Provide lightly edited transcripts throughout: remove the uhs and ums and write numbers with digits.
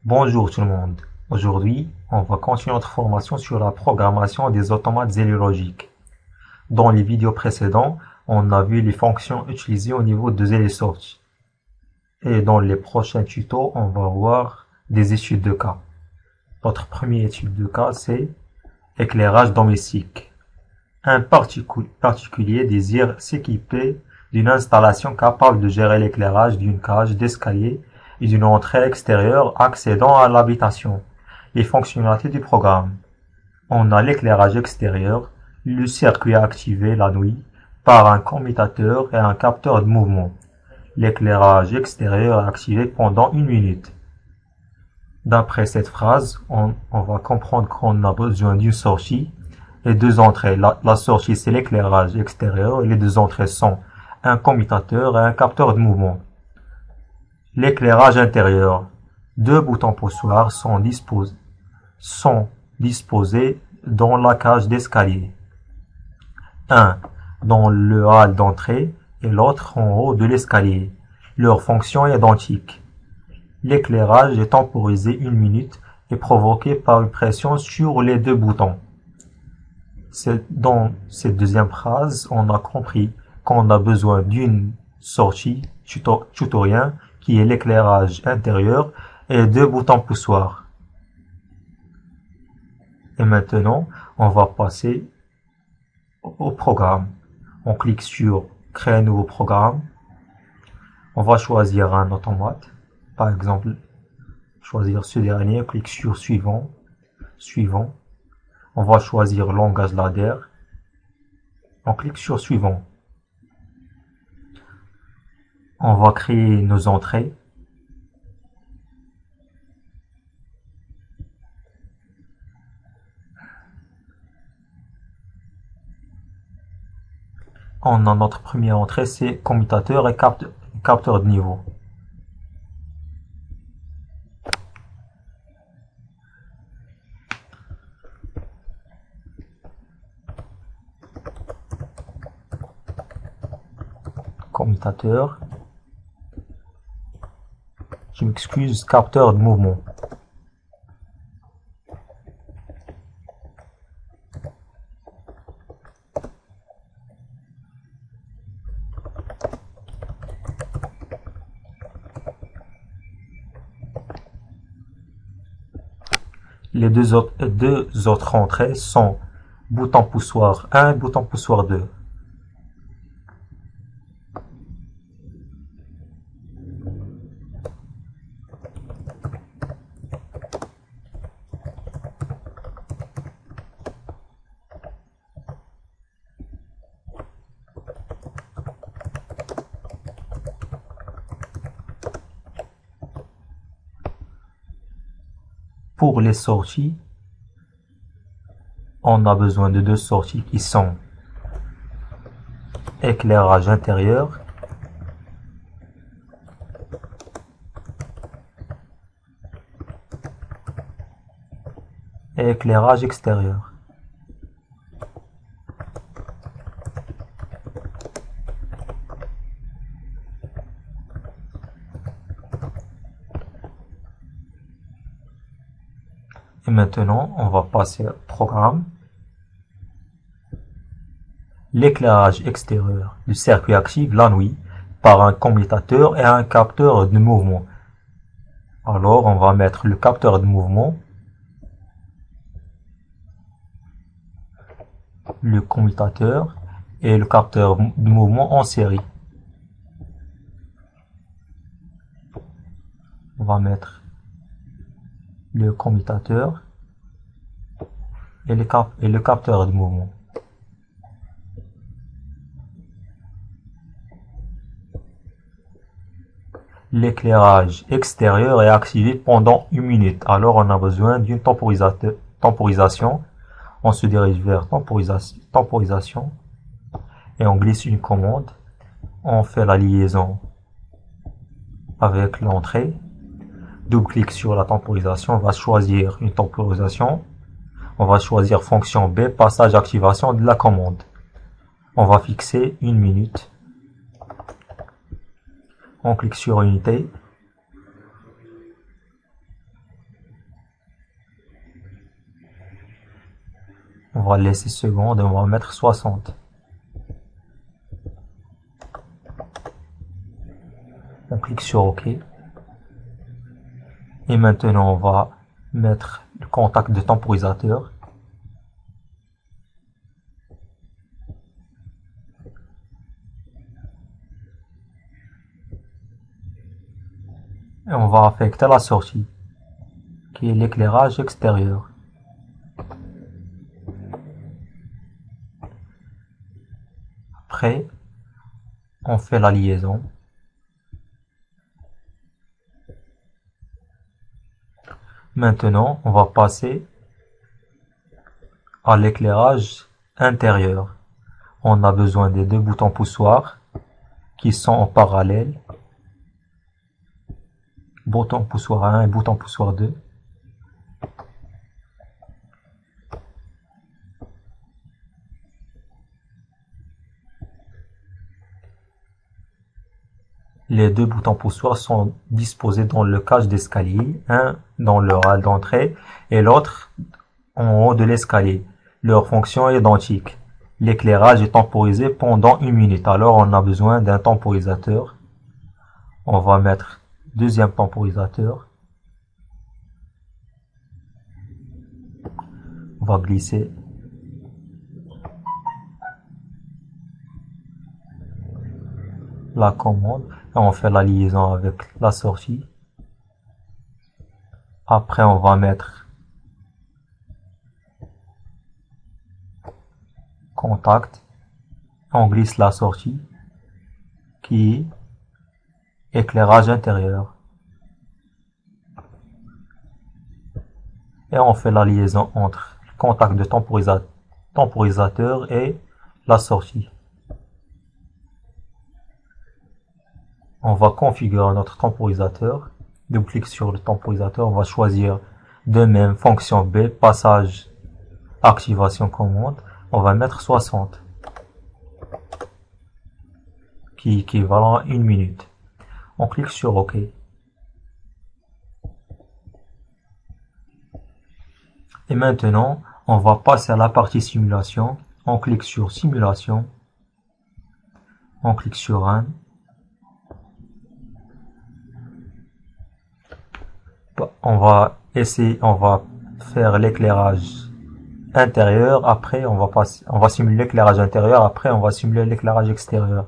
Bonjour tout le monde. Aujourd'hui, on va continuer notre formation sur la programmation des automates et les logiques. Dans les vidéos précédentes, on a vu les fonctions utilisées au niveau de les sorties. Et dans les prochains tutos, on va voir des études de cas. Notre première étude de cas, c'est éclairage domestique. Un particulier désire s'équiper d'une installation capable de gérer l'éclairage d'une cage d'escalier et d'une entrée extérieure accédant à l'habitation. Les fonctionnalités du programme. On a l'éclairage extérieur, le circuit activé la nuit par un commutateur et un capteur de mouvement. L'éclairage extérieur est activé pendant 1 minute. D'après cette phrase, on va comprendre qu'on a besoin d'une sortie et deux entrées. La sortie, c'est l'éclairage extérieur et les deux entrées sont un commutateur et un capteur de mouvement. L'éclairage intérieur. Deux boutons poussoirs sont disposés dans la cage d'escalier. Un dans le hall d'entrée et l'autre en haut de l'escalier. Leur fonction est identique. L'éclairage est temporisé 1 minute et provoqué par une pression sur les deux boutons. Dans cette deuxième phrase, on a compris qu'on a besoin d'une sortie tutoriel qui est l'éclairage intérieur et deux boutons poussoirs. Et maintenant, on va passer au programme. On clique sur créer un nouveau programme. On va choisir un automate. Par exemple, choisir ce dernier, on clique sur suivant. On va choisir langage ladder. On clique sur suivant. On va créer nos entrées. On a notre première entrée, c'est commutateur et capteur de niveau. Commutateur. Je m'excuse, capteur de mouvement. Les deux autres entrées sont bouton poussoir 1 et bouton poussoir 2. Pour les sorties, on a besoin de deux sorties qui sont éclairage intérieur et éclairage extérieur. Et maintenant, on va passer au programme. L'éclairage extérieur du circuit active la nuit par un commutateur et un capteur de mouvement. Alors, on va mettre le capteur de mouvement, le commutateur et le capteur de mouvement en série. On va mettre le commutateur et le capteur de mouvement. L'éclairage extérieur est activé pendant 1 minute. Alors on a besoin d'une temporisation. On se dirige vers temporisation et on glisse une commande. On fait la liaison avec l'entrée. Double-clic sur la temporisation, on va choisir une temporisation. On va choisir fonction B, passage activation de la commande. On va fixer 1 minute. On clique sur unité. On va laisser seconde et on va mettre 60. On clique sur OK. Et maintenant, on va mettre le contact de temporisateur. Et on va affecter la sortie, qui est l'éclairage extérieur. Après, on fait la liaison. Maintenant, on va passer à l'éclairage intérieur. On a besoin des deux boutons poussoirs qui sont en parallèle. Bouton poussoir 1 et bouton poussoir 2. Les deux boutons poussoirs sont disposés dans le cage d'escalier, un dans le hall d'entrée et l'autre en haut de l'escalier. Leur fonction est identique. L'éclairage est temporisé pendant 1 minute. Alors on a besoin d'un temporisateur. On va mettre deuxième temporisateur. On va glisser. La commande. Et on fait la liaison avec la sortie. Après on va mettre contact. On glisse la sortie qui est éclairage intérieur. Et on fait la liaison entre le contact de temporisateur et la sortie. On va configurer notre temporisateur. Double-clic sur le temporisateur. On va choisir de même fonction B, passage, activation commande. On va mettre 60. Qui est équivalent à 1 minute. On clique sur OK. Et maintenant, on va passer à la partie simulation. On clique sur simulation. On clique sur Run. On va faire l'éclairage intérieur. Après, on va simuler l'éclairage intérieur. Après, on va simuler l'éclairage extérieur.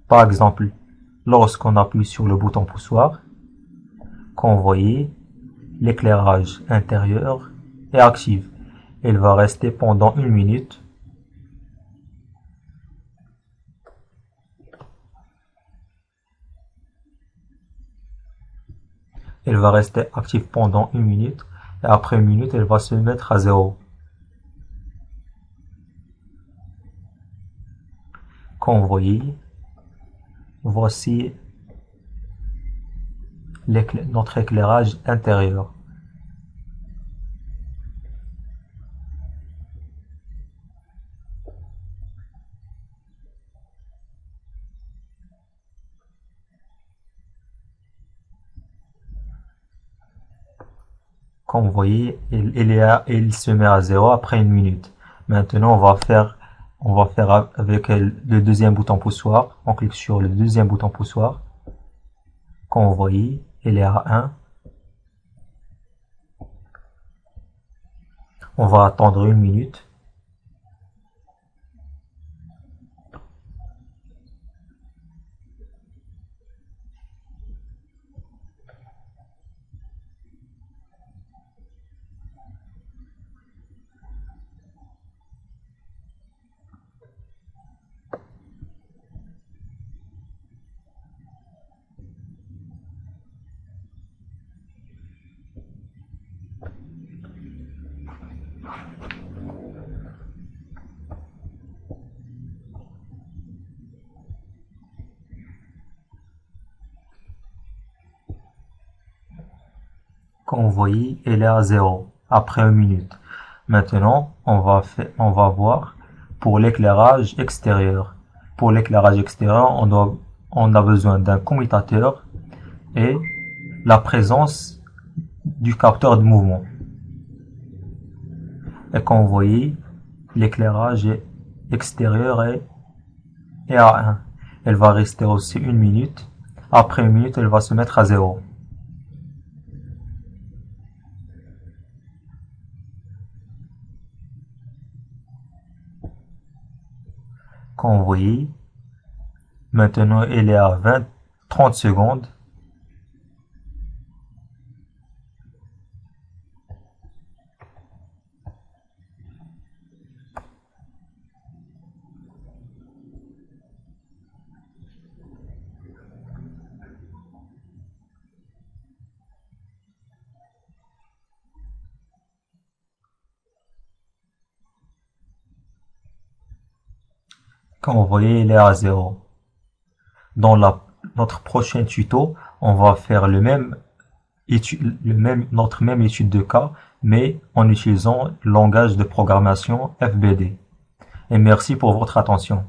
Par exemple, lorsqu'on appuie sur le bouton poussoir, comme vous voyez, l'éclairage intérieur est actif. Il va rester pendant 1 minute. Il va rester actif pendant 1 minute. Et après 1 minute, elle va se mettre à 0. Comme vous voyez, voici notre éclairage intérieur. Comme vous voyez, il se met à 0 après 1 minute. Maintenant, on va faire avec le deuxième bouton poussoir. On clique sur le deuxième bouton poussoir. Comme vous voyez, il est à 1. On va attendre 1 minute. Comme vous voyez, il est à 0 après 1 minute. Maintenant, on va voir pour l'éclairage extérieur. Pour l'éclairage extérieur, on a besoin d'un commutateur et la présence du capteur de mouvement. Et comme vous voyez, l'éclairage extérieur est à 1. Elle va rester aussi 1 minute. Après 1 minute, elle va se mettre à 0. Comme vous voyez, maintenant elle est à 30 secondes. Comme vous voyez, elle est à 0. Dans notre prochain tuto, on va faire notre même étude de cas, mais en utilisant le langage de programmation FBD. Et merci pour votre attention.